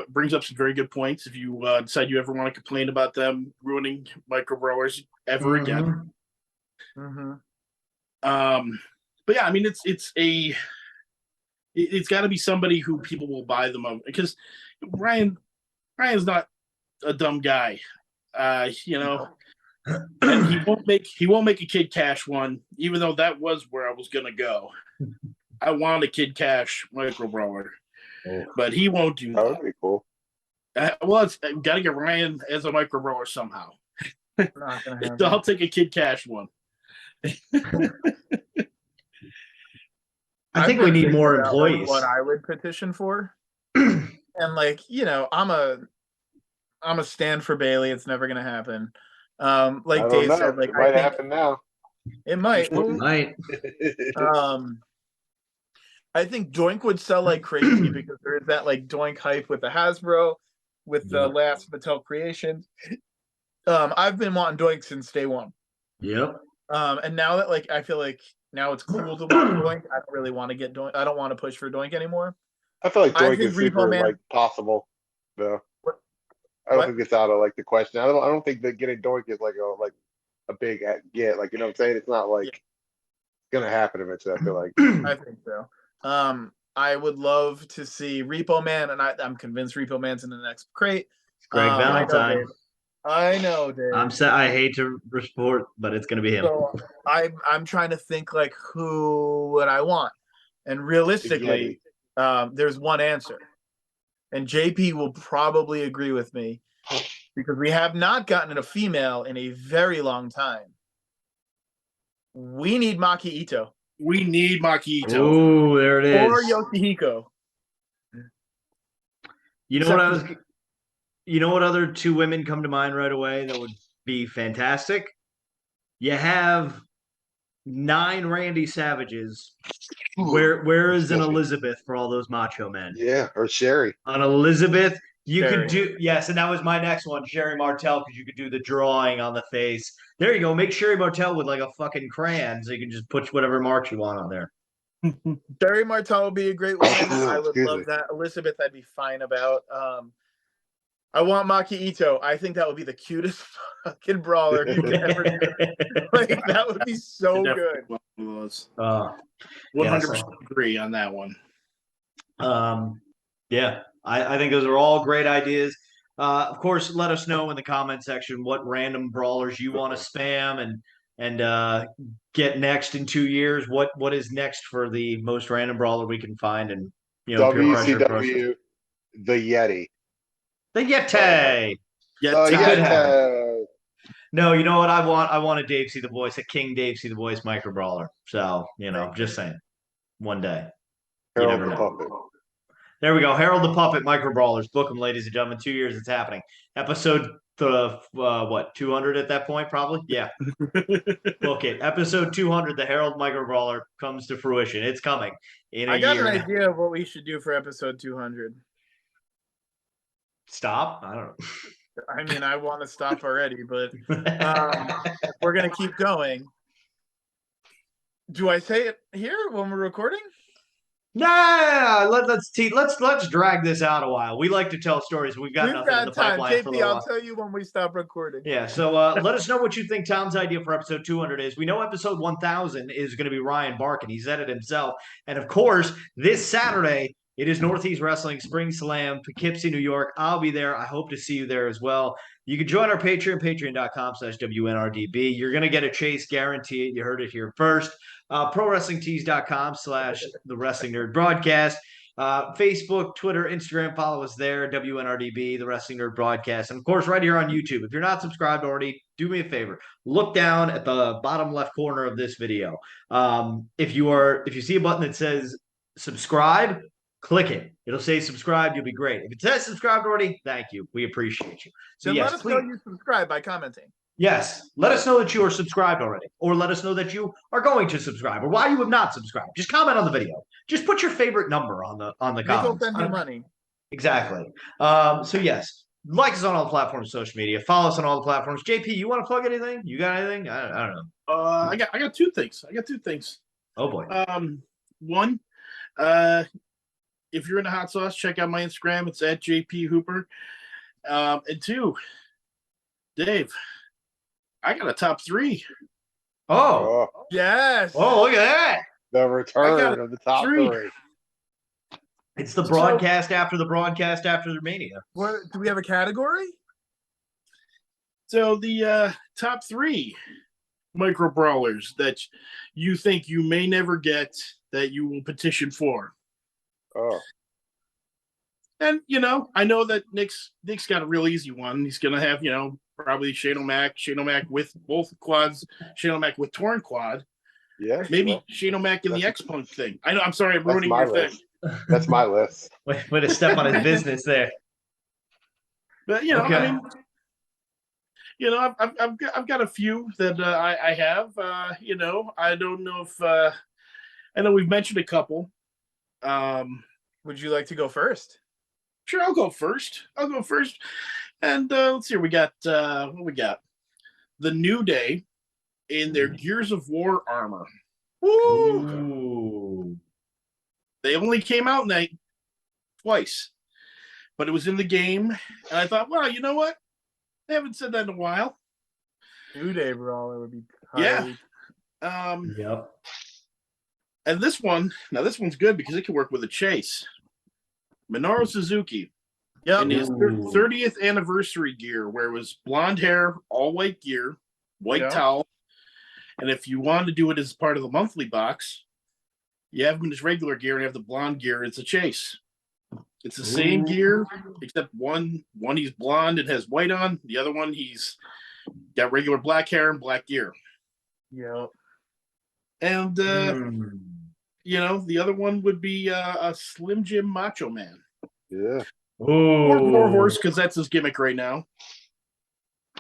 brings up some very good points. If you decide you ever want to complain about them ruining micro brawlers ever again. Mm-hmm. But yeah, I mean, it's got to be somebody who people will buy them of, because Ryan's not a dumb guy, you know, and he won't make a Kid Cash one, even though that was where I was gonna go. I want a Kid Cash micro brawler, but he won't do that. That would be cool. Well, it's got to get Ryan as a micro brawler somehow. So I'll take a Kid Cash one. I think we need more employees. Like, what I would petition for, and like, you know, I'm a stand for Bailey. It's never gonna happen. Like Dave said, like it might happen now. It might. It might. I think Doink would sell like crazy because there is that like Doink hype with the Hasbro, with the last Mattel creation. I've been wanting Doink since day one. Yep. And now that like I feel like now it's cool to want Doink, I don't really want to get Doink. I don't want to push for Doink anymore. I feel like Doink is super like possible, though. I don't think it's out of like the question. I don't think that getting Doink is like a big get. Like, you know what I'm saying? It's not like gonna happen eventually. I feel like. I think so. I would love to see Repo Man, and I'm convinced Repo Man's in the next crate. Greg Valentine. I know, Dave. I hate to report, but it's gonna be him. So I'm trying to think like who would I want, and realistically, there's one answer, and JP will probably agree with me because we have not gotten a female in a very long time. We need Maki Ito. We need Maki Ito. Ooh, there it is. Or Yoshihiko. You know what other two women come to mind right away that would be fantastic? You have 9 Randy Savages. Where is an Elizabeth for all those macho men? Yeah, or Sherry. An Elizabeth, you could do, yes, and that was my next one, Sherry Martel, because you could do the drawing on the face. There you go. Make Sherry Martel with like a fucking crayon, so you can just put whatever marks you want on there. Sherry Martel would be a great one. I would love that. Elizabeth, I'd be fine about. I want Maki Ito. I think that would be the cutest fucking brawler you could ever do. Like, that would be so good. 100% agree on that one. Yeah, I think those are all great ideas. Of course, let us know in the comment section what random brawlers you want to spam and get next in 2 years. What is next for the most random brawler we can find? And WCW, the Yeti. The Yeti. Yeti. No, you know what I want? I want a DaveCTheVoice, a King DaveCTheVoice micro brawler. So, you know, just saying. One day. You never know. There we go. Harold the Puppet micro brawlers. Book them, ladies and gentlemen. 2 years, it's happening. Episode 200 at that point, probably? Yeah. Book it. Episode 200, the Harold micro brawler comes to fruition. It's coming in a year. I got an idea of what we should do for episode 200. Stop? I don't know. I mean, I want to stop already, but we're going to keep going. Do I say it here when we're recording? Nah, let's drag this out a while. We like to tell stories. We've got nothing in the pipeline for a little while. I'll tell you when we stop recording. Yeah, so let us know what you think Tom's idea for episode 200 is. We know episode 1000 is going to be Ryan Barkin. He said it himself. And of course, this Saturday, it is Northeast Wrestling Spring Slam, Poughkeepsie, New York. I'll be there. I hope to see you there as well. You can join our Patreon, patreon.com/WNRDB. You're going to get a chase, guarantee it. You heard it here first. ProWrestlingTees.com/The Wrestling Nerd Broadcast. Facebook, Twitter, Instagram, follow us there, WNRDB, The Wrestling Nerd Broadcast. And, of course, right here on YouTube. If you're not subscribed already, do me a favor. Look down at the bottom left corner of this video. If you see a button that says subscribe, click it. It'll say subscribe. You'll be great. If it says subscribed already, thank you. We appreciate you. So then let us know you subscribe by commenting. Yes. Let us know that you are subscribed already. Or let us know that you are going to subscribe or why you have not subscribed. Just comment on the video. Just put your favorite number on the comments. We'll send you money. Exactly. So yes. like us on all the platforms, social media. Follow us on all the platforms. JP, you want to plug anything? You got anything? I don't know. I got two things. Oh boy. One, if you're into hot sauce, check out my Instagram. It's at JP Hooper. And two, Dave, I got a top three. Oh. Yes. Oh, look at that. The return of the top three. It's the broadcast after the broadcast after the Mania. What do we have a category? So the top three micro brawlers that you think you may never get that you will petition for. Oh. And I know that Nick's got a real easy one. He's gonna have, probably Shane O'Mac with both quads, Shane O'Mac with torn quad. Yeah. Maybe Shane O'Mac in the X-Punk thing. I know, I'm sorry, I'm ruining your thing. That's my list. Way to step on his business there. But Okay. I mean, I've got a few that I have. I don't know if I know we've mentioned a couple. Would you like to go first? Sure, I'll go first. And let's see, we got what we got. The New Day in their Gears of War armor. Ooh. They only came out twice, but it was in the game, and I thought, well, you know what? They haven't said that in a while. New Day Brawler would be Yeah. Yep. And this one's good because it can work with a chase. Minoru Suzuki. Yep. In his 30th anniversary gear, where it was blonde hair, all white gear, white towel. And if you want to do it as part of the monthly box, you have him in his regular gear and you have the blonde gear. It's a chase. It's the same gear, except one he's blonde and has white on. The other one he's got regular black hair and black gear. Yep. And the other one would be a Slim Jim Macho Man. Yeah. Or Warhorse, because that's his gimmick right now.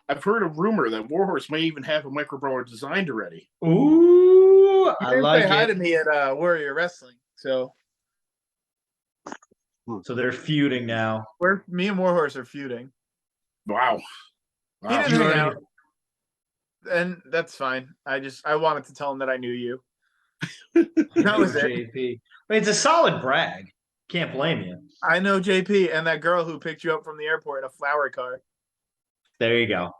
I've heard a rumor that Warhorse may even have a micro brawler designed already. Ooh, I like it. Hi to me at Warrior Wrestling. So they're feuding now. Me and Warhorse are feuding. Wow. He didn't hang out. And that's fine. I wanted to tell him that I knew you. That was it. JP. I mean, it's a solid brag. Can't blame you. I know JP and that girl who picked you up from the airport in a flower car. There you go.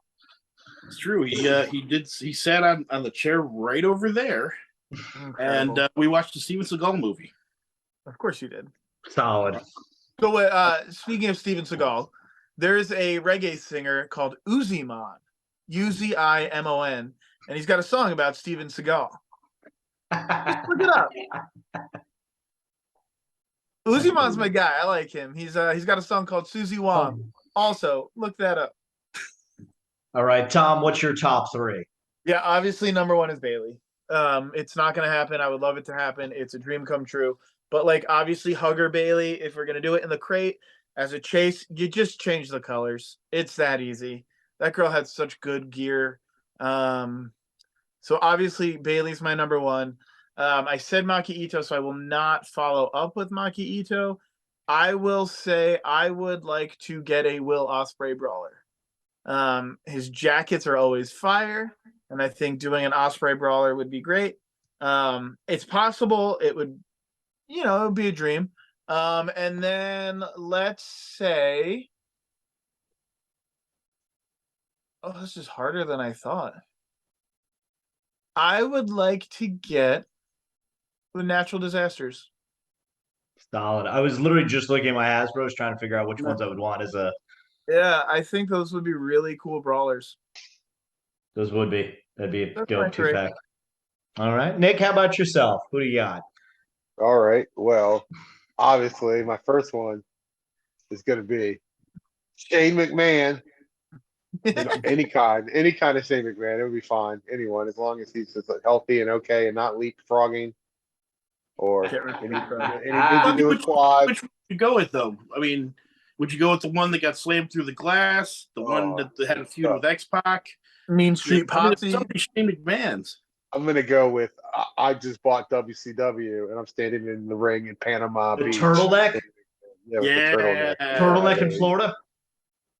It's true. He sat on the chair right over there. Incredible. And we watched the Steven Seagal movie. Of course you did. Solid. So speaking of Steven Seagal, there's a reggae singer called Uzimon, Uzimon, and he's got a song about Steven Seagal. Just look it up. Uzimon's my guy. I like him. He's got a song called Susie Wong. Also, look that up. All right, Tom, what's your top three? Yeah, obviously number one is Bailey. It's not gonna happen. I would love it to happen. It's a dream come true. But obviously Hugger Bailey, if we're gonna do it in the crate as a chase, you just change the colors. It's that easy. That girl had such good gear. So obviously Bailey's my number one. I said Maki Ito, so I will not follow up with Maki Ito. I will say I would like to get a Will Ospreay brawler. His jackets are always fire, and I think doing an Ospreay brawler would be great. It's possible. It would, it would be a dream. And then let's say, this is harder than I thought. I would like to get the natural disasters. Solid. I was literally just looking at my Hasbros trying to figure out which ones I would want as a. Yeah, I think those would be really cool brawlers. Those would be. That'd be a go-to pack. All right, Nick. How about yourself? Who do you got? All right. Well, obviously, my first one is going to be Shane McMahon. Any kind of Shane McMahon, it would be fine. Anyone, as long as he's just healthy and okay and not leapfrogging or anything to do with quads. Which would you go with though? I mean, would you go with the one that got slammed through the glass, the one that had a feud with X-Pac? Mean Street Posse? Shane McMahon's. I'm gonna go with I just bought WCW and I'm standing in the ring in Panama The Beach. turtleneck? Yeah, with the turtleneck. Turtleneck in Florida?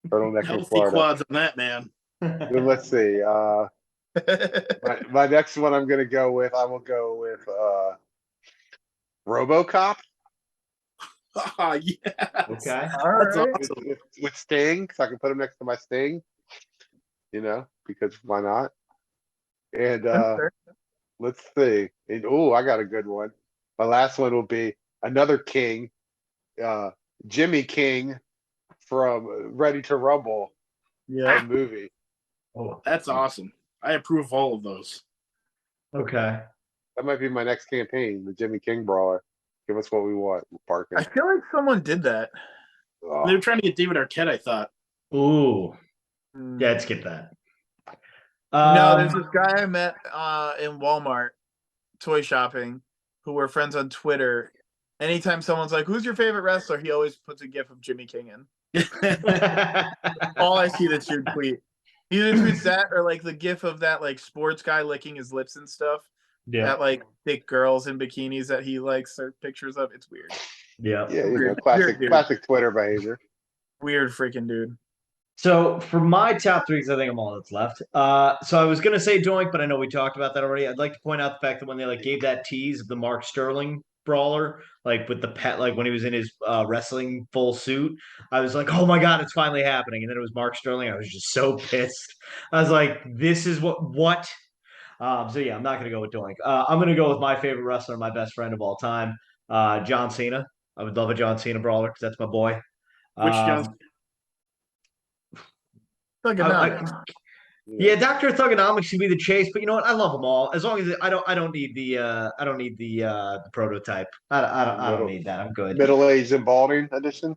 Turtleneck in Healthy Florida. quads on that, man. Then let's see. My next one I will go with RoboCop. Oh, yeah. Okay. All That's right. awesome. With Sting, so I can put him next to my Sting. Because why not? And let's see. I got a good one. My last one will be another King, Jimmy King from Ready to Rumble, Yeah. the movie. Oh, That's awesome. I approve of all of those. okay. That might be my next campaign, the Jimmy King Brawler. Give us what we want, Parker. I feel like someone did that. Oh. They were trying to get David Arquette, I thought. Ooh. Yeah, let's get that. No, there's this guy I met in Walmart toy shopping who were friends on Twitter. Anytime someone's like, "Who's your favorite wrestler?" he always puts a gif of Jimmy King in. All I see that dude tweet. He either tweets that or like the gif of that like sports guy licking his lips and stuff. Yeah. That like thick girls in bikinis that he likes their pictures of. It's weird. Yeah. Yeah, Weird dude. classic Twitter behavior. Weird freaking dude. So for my top three, because I think I'm all that's left. So I was gonna say Doink, but I know we talked about that already. I'd like to point out the fact that when they like gave that tease of the Mark Sterling brawler, like with the pet, like when he was in his wrestling full suit, I was like, oh my god, it's finally happening. And then it was Mark Sterling. I was just so pissed. I was like, this is what. So yeah, I'm not gonna go with Doink. I'm gonna go with my favorite wrestler, my best friend of all time, John Cena. I would love a John Cena brawler because that's my boy. Which John? Yeah, Dr. Thugonomics should be the chase, but you know what? I love them all. As long as I don't need the prototype. I don't need that. I'm good. Middle-aged and balding edition.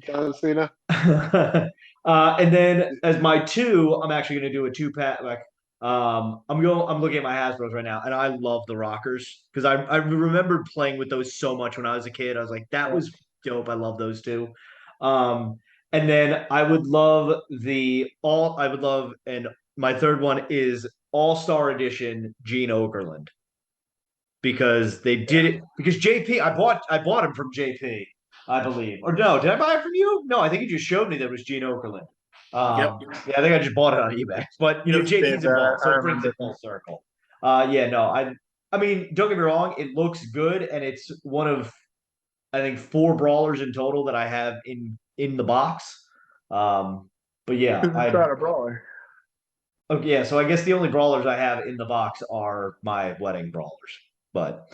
John Cena. And then as my two, I'm actually gonna do a two-pack. Like, I'm looking at my Hasbro's right now, and I love the Rockers because I remember playing with those so much when I was a kid. I was like, that was dope. I love those two. And then and my third one is All-Star Edition Gene Okerlund. Because they did it because JP, I bought him from JP, I believe. Or no, did I buy it from you? No, I think you just showed me that it was Gene Okerlund. Yeah, I think I just bought it on eBay. But JP's involved, so it brings it full circle. I mean, don't get me wrong, it looks good, and it's one of I think 4 brawlers in total that I have in the box. But yeah, a brawler. Okay, yeah, so I guess the only brawlers I have in the box are my wedding brawlers. But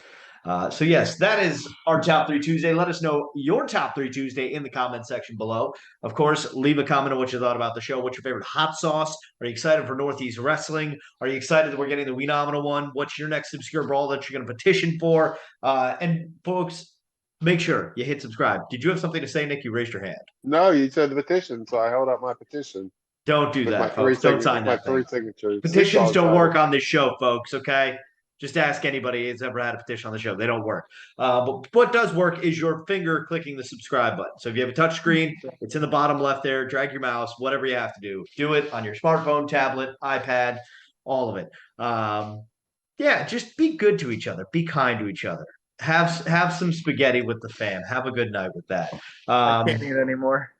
so yes, that is our top 3 Tuesday. Let us know your top 3 Tuesday in the comment section below. Of course, leave a comment on what you thought about the show. What's your favorite hot sauce? Are you excited for Northeast Wrestling? Are you excited that we're getting the Wee-nomenal one? What's your next obscure brawl that you're going to petition for? And folks, make sure you hit subscribe. Did you have something to say, Nick? You raised your hand. No, you said the petition, so I held up my petition. Don't do that, folks. Don't sign that thing. 3 signatures. Petitions don't work on this show, folks, okay? Just ask anybody who's ever had a petition on the show. They don't work. But what does work is your finger clicking the subscribe button. So if you have a touch screen, it's in the bottom left there. Drag your mouse, whatever you have to do. Do it on your smartphone, tablet, iPad, all of it. Yeah, just be good to each other. Be kind to each other. Have some spaghetti with the fam. Have a good night with that. I can't eat anymore.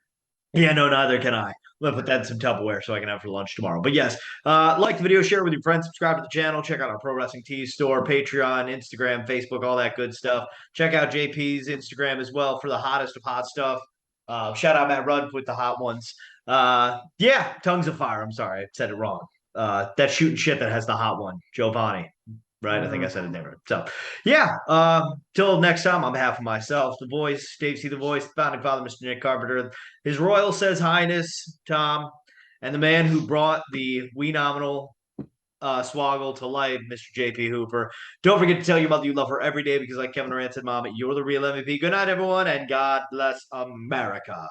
Yeah, no, neither can I. I'm gonna put that in some Tupperware so I can have for lunch tomorrow. But yes, like the video, share it with your friends, subscribe to the channel, check out our Pro Wrestling Tees store, Patreon, Instagram, Facebook, all that good stuff. Check out JP's Instagram as well for the hottest of hot stuff. Shout out Matt Rudd with the hot ones. Yeah, Tongues of Fire. I'm sorry, I said it wrong. That shooting shit that has the hot one, Giovanni. Right, I think I said it there. So, yeah. Till next time, on behalf of myself, the voice, DaveCTheVoice, founding father, Mr. Nick Carpenter, His Royal Says Highness, Tom, and the man who brought the Wee-nomenal Swoggle to life, Mr. JP Hooper. Don't forget to tell your mother you love her every day because, like Kevin Durant said, Mom, you're the real MVP. Good night, everyone, and God bless America.